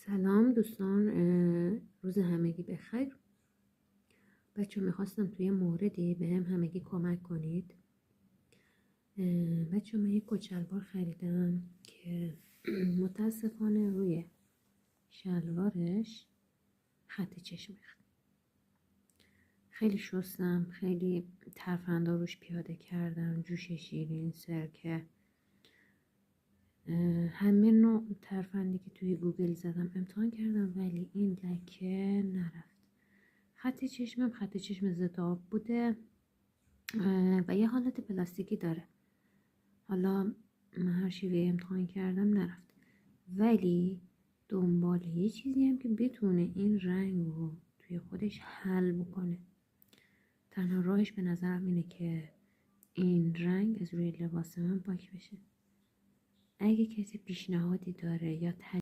سلام دوستان، روز همگی بخیر. بچه میخواستم توی موردی به هم همگی کمک کنید. بچه من یک کچلوار خریدم که متاسفانه روی شلوارش خط چشم ریخت. خیلی شستم، خیلی ترفندا روش پیاده کردم، جوش شیرین، سرکه، همه نوع ترفندی که توی گوگل زدم امتحان کردم، ولی این لکه نرفت. خط چشمم خط چشم ضد آب بوده و یه حالت پلاستیکی داره. حالا من هر شیوه امتحان کردم نرفت، ولی دنبال یه چیزی هم که بتونه این رنگ رو توی خودش حل بکنه. تنها راهش به نظرم اینه که این رنگ از روی لباس من پاک بشه. اگه کسی پیشنهادی داره یا